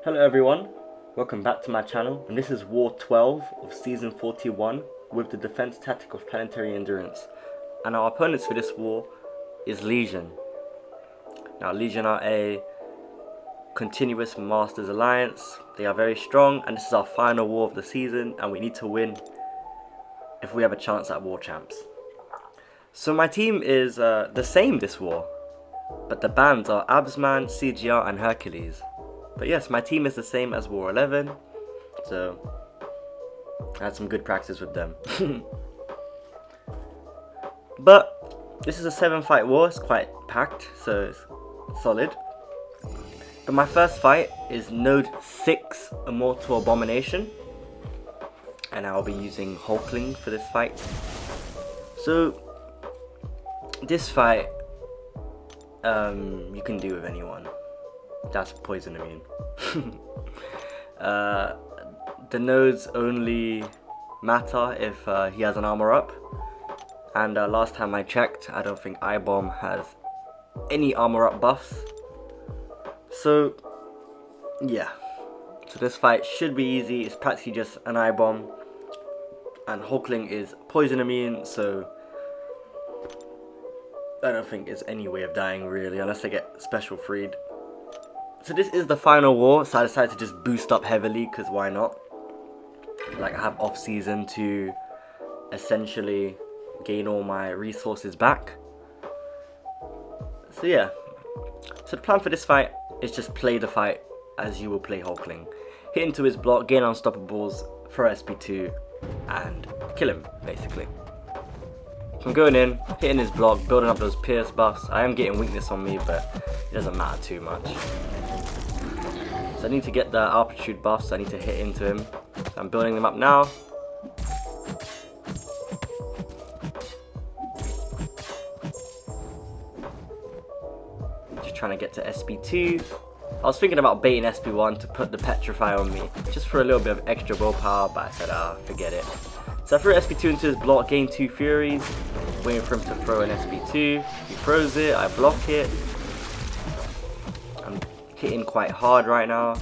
Hello everyone, welcome back to my channel, and this is War 12 of Season 41 with the Defense Tactic of Planetary Endurance. And our opponents for this war is Legion. Now Legion are a continuous Masters Alliance. They are very strong, and this is our final war of the season, and we need to win if we have a chance at War Champs. So my team is the same this war, but the bands are Absman, CGR and Hercules. But yes, my team is the same as War 11, so I had some good practice with them. But this is a 7-fight war, it's quite packed, so it's solid. But my first fight is Node 6 Immortal Abomination, and I'll be using Hulkling for this fight. So this fight you can do with anyone. That's poison immune. The nodes only matter if he has an armor up, and last time I checked, I don't think iBomb has any armor up buffs. So yeah, so this fight should be easy. It's practically just an iBomb, and Hulkling is poison immune, so I don't think there's any way of dying really, unless I get special freed. So this is the final war, so I decided to just boost up heavily, because why not? Like, I have off season to essentially gain all my resources back. So yeah, so the plan for this fight is just play the fight as you will play Hulkling. Hit into his block, gain unstoppables, throw SP2 and kill him basically. So I'm going in, hitting his block, building up those pierce buffs. I am getting weakness on me, but it doesn't matter too much. So I need to get the altitude buffs, so I need to hit into him. So I'm building them up now. Just trying to get to SP2. I was thinking about baiting SP1 to put the Petrify on me, just for a little bit of extra willpower, but I said, forget it. So I threw SP2 into his block, gained 2 Furies, waiting for him to throw an SP2. He throws it, I block it. I'm hitting quite hard right now.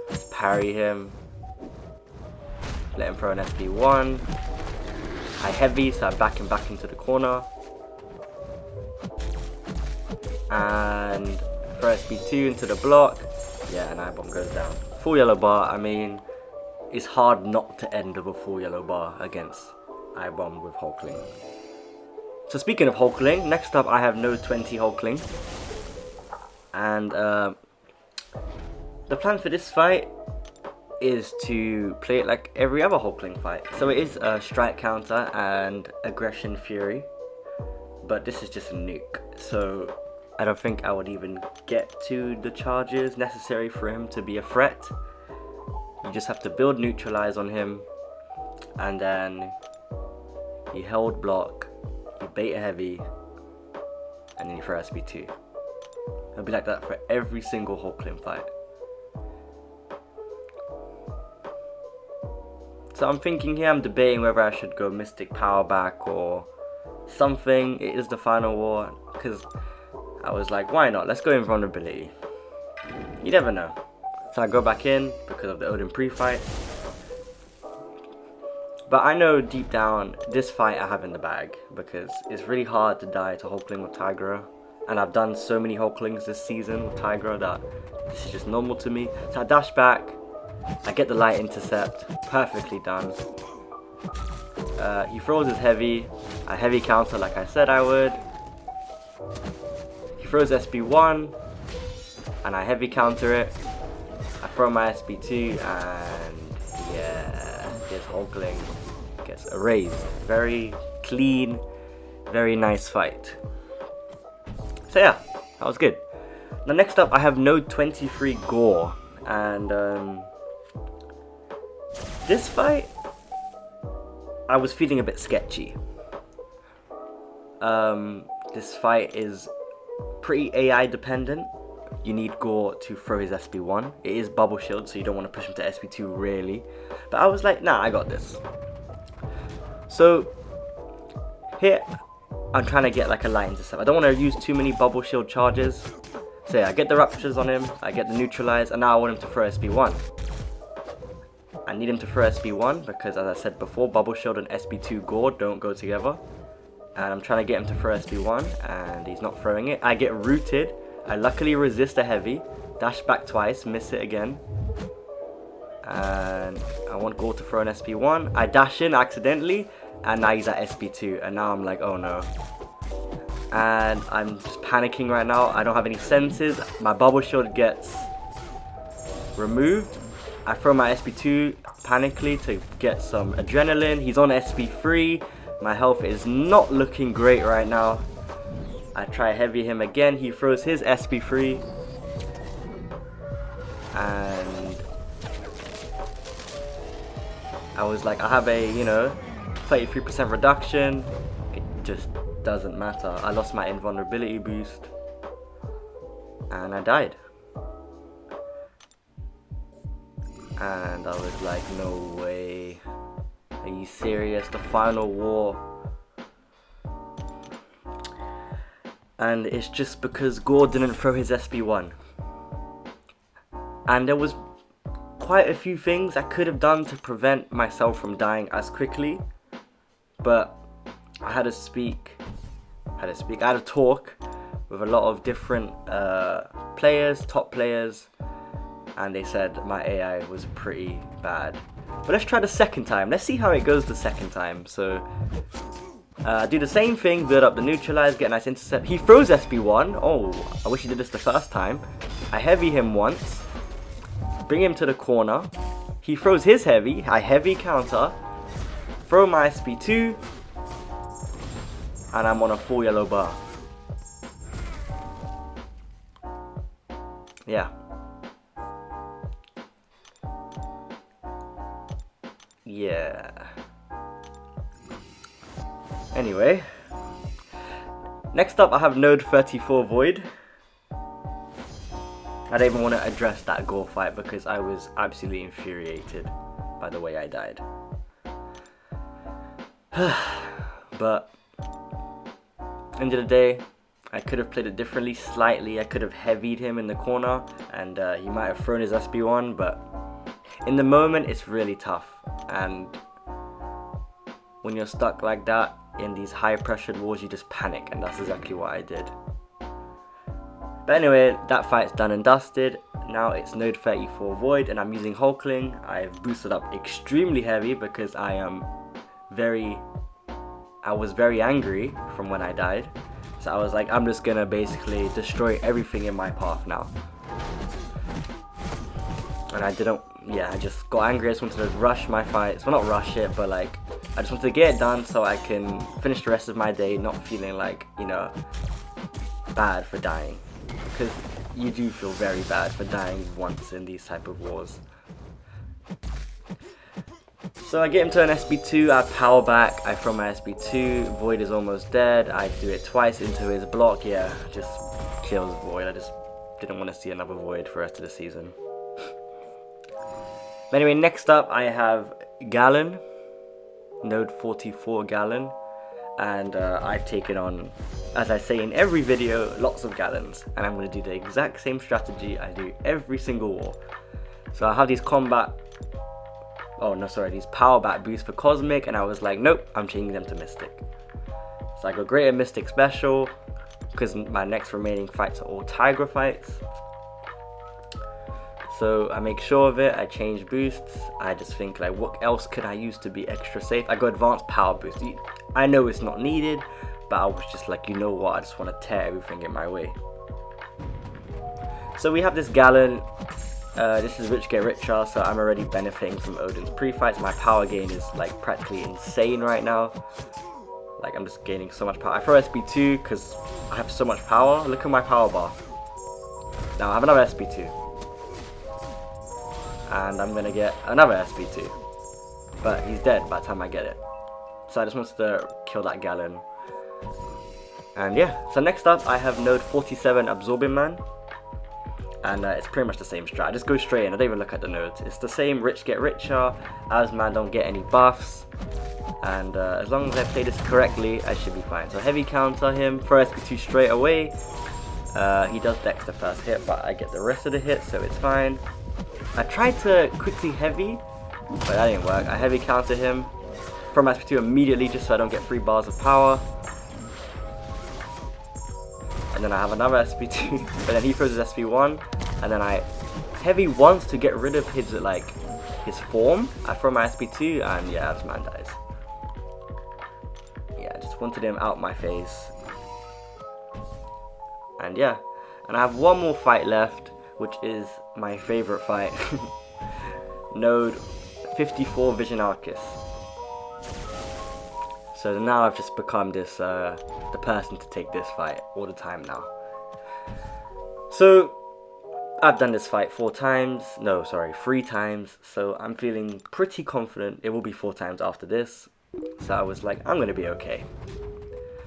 Just parry him. Let him throw an SP1. I heavy, so I back him back into the corner. And throw SP2 into the block. Yeah, and iBomb goes down. Full yellow bar, I mean, it's hard not to end with a full yellow bar against iBomb with Hulkling. So speaking of Hulkling, next up I have Node 20 Hulkling. And the plan for this fight is to play it like every other Hulkling fight. So it is a strike counter and aggression fury, but this is just a nuke. So I don't think I would even get to the charges necessary for him to be a threat. You just have to build neutralize on him, and then you hold block, you bait a heavy, and then you throw SP2. It'll be like that for every single Hulkling fight. So I'm thinking here, I'm debating whether I should go Mystic Power back or something. It is the final war, because I was like, why not? Let's go invulnerability. You never know. So I go back in because of the Odin pre-fight. But I know deep down, this fight I have in the bag, because it's really hard to die to Hulkling with Tigra. And I've done so many Hulklings this season with Tigra that this is just normal to me. So I dash back, I get the light intercept, perfectly done. He throws his heavy, I heavy counter like I said I would. He throws SP1, and I heavy counter it. I throw my SP2, and yeah, this Hulkling gets erased. Very clean, very nice fight. So yeah, that was good. Now next up I have Node 23 Gorr, and this fight I was feeling a bit sketchy. This fight is pretty AI dependent. You need Gorr to throw his SP1. It is bubble shield, so you don't want to push him to SP2 really. But I was like, nah, I got this. So here I'm trying to get like a light intercept. I don't want to use too many bubble shield charges. So yeah, I get the Raptures on him, I get the Neutralize, and now I want him to throw SB1. I need him to throw SB1 because, as I said before, Bubble Shield and SB2 Gorr don't go together. And I'm trying to get him to throw SB1, and he's not throwing it. I get rooted. I luckily resist a heavy, dash back twice, miss it again. And I want Gorr to throw an SB1. I dash in accidentally, and now he's at SB2. And now I'm like, oh no. And I'm just panicking right now. I don't have any senses. My Bubble Shield gets removed. I throw my SB2 panically to get some adrenaline. He's on SB3. My health is not looking great right now. I try heavy him again. He throws his SB3. And I was like, I have a, 33% reduction. It just doesn't matter. I lost my invulnerability boost. And I died. And I was like, no way. Are you serious? The final war. And it's just because Gorr didn't throw his SB1. And there was quite a few things I could have done to prevent myself from dying as quickly. But I had to talk with a lot of different top players. And they said my AI was pretty bad. But let's try the second time. Let's see how it goes the second time. So, do the same thing, build up the Neutralize, get a nice intercept. He throws SB1. Oh, I wish he did this the first time. I heavy him once. Bring him to the corner. He throws his heavy. I heavy counter. Throw my SB2. And I'm on a full yellow bar. Yeah. Yeah. Anyway, next up I have N34 Void. I don't even want to address that Gorr fight because I was absolutely infuriated by the way I died. But end of the day, I could have played it differently slightly. I could have heavied him in the corner and he might have thrown his SB1, but in the moment it's really tough. And when you're stuck like that in these high pressured wars, you just panic, and that's exactly what I did. But anyway, that fight's done and dusted. Now it's N34 Void and I'm using Hulkling. I've boosted up extremely heavy because I was very angry from when I died. So I was like, I'm just gonna basically destroy everything in my path now. And I just got angry. I just wanted to rush my fights. Well, not rush it, but like, I just wanted to get it done so I can finish the rest of my day not feeling like, bad for dying. Because you do feel very bad for dying once in these type of wars. So I get him to an SB2, I power back, I throw my SB2, Void is almost dead, I do it twice into his block, yeah, just kills Void. I just didn't want to see another Void for the rest of the season. But anyway, next up I have Galan, N44 Galan, and I've taken on, as I say in every video, lots of Galans, and I'm going to do the exact same strategy I do every single war. So I have these these power back boosts for Cosmic, and I was like, nope, I'm changing them to Mystic. So I go Greater Mystic Special, because my next remaining fights are all Tigra fights. So I make sure of it, I change boosts, I just think like, what else could I use to be extra safe? I go Advanced Power Boost. I know it's not needed, but I was just like, you know what, I just want to tear everything in my way. So we have this Galan, this is Rich Get Richer, so I'm already benefiting from Odin's pre-fights. My power gain is like practically insane right now. Like I'm just gaining so much power. I throw SB2 because I have so much power. Look at my power bar. Now I have another SB2. And I'm gonna get another SB2. But he's dead by the time I get it. So I just wanted to kill that Galan. And yeah, so next up I have N47 Absorbing Man. And it's pretty much the same strat. I just go straight in, I don't even look at the nodes. It's the same Rich Get Richer, as man don't get any buffs. And as long as I play this correctly, I should be fine. So heavy counter him, throw SB2 straight away. He does dex the first hit, but I get the rest of the hit, so it's fine. I tried to quickly heavy, but that didn't work. I heavy counter him from SP2 immediately just so I don't get 3 bars of power. And then I have another SP2, but then he throws his SP1, and then I heavy once to get rid of his his form. I throw my SP2, and yeah, this man dies. Yeah, I just wanted him out my face. And yeah, and I have one more fight left, which is my favorite fight. Node 54 Vision Aarkus. So now I've just become this the person to take this fight all the time now. So I've done this fight 3 times, so I'm feeling pretty confident it will be 4 times after this. So I was like, I'm gonna be okay.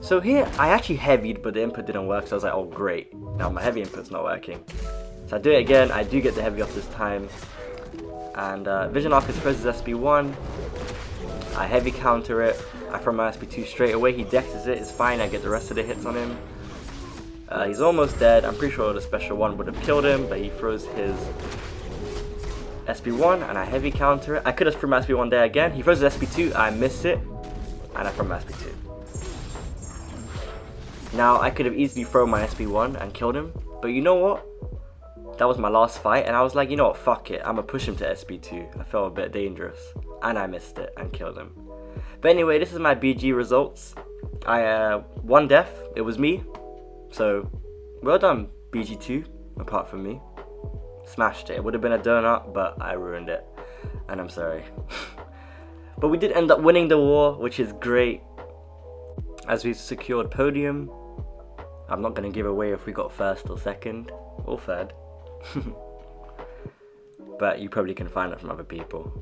So here I actually heavied, but the input didn't work, so I was like, oh great, now my heavy input's not working. So I do it again, I do get the heavy off this time, and Vision Aarkus throws his SP1, I heavy counter it, I throw my SP2 straight away, he dexes it, it's fine, I get the rest of the hits on him. He's almost dead, I'm pretty sure the special 1 would have killed him, but he throws his SP1 and I heavy counter it. I could have thrown my SP1 there again, he throws his SP2, I miss it, and I throw my SP2. Now I could have easily thrown my SP1 and killed him, but you know what? That was my last fight, and I was like, you know what, fuck it, I'm gonna push him to SP2. I felt a bit dangerous, and I missed it and killed him. But anyway, this is my BG results. I one death, it was me. So well done BG2, apart from me. Smashed it. It would have been a donut, but I ruined it, and I'm sorry. But we did end up winning the war, which is great, as we secured podium. I'm not going to give away if we got first or second or third. But you probably can find it from other people.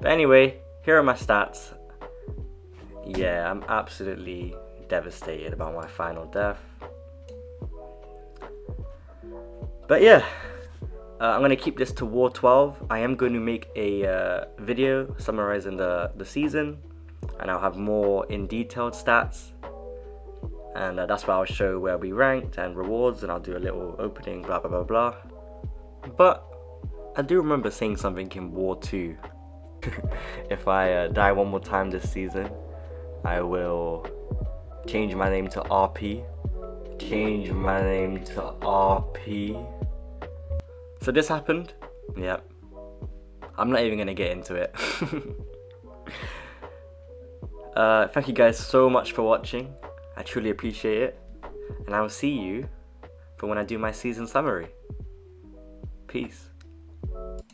But anyway, here are my stats. Yeah, I'm absolutely devastated about my final death. But yeah, I'm going to keep this to War 12. I am going to make a video summarizing the season, and I'll have more in detailed stats, and that's where I'll show where we ranked and rewards, and I'll do a little opening, blah blah blah blah. But I do remember saying something in War 2. If I die one more time this season, I will change my name to RP. Change my name to RP. So this happened. Yep. I'm not even gonna get into it. Thank you guys so much for watching. I truly appreciate it, and I will see you for when I do my season summary. Peace.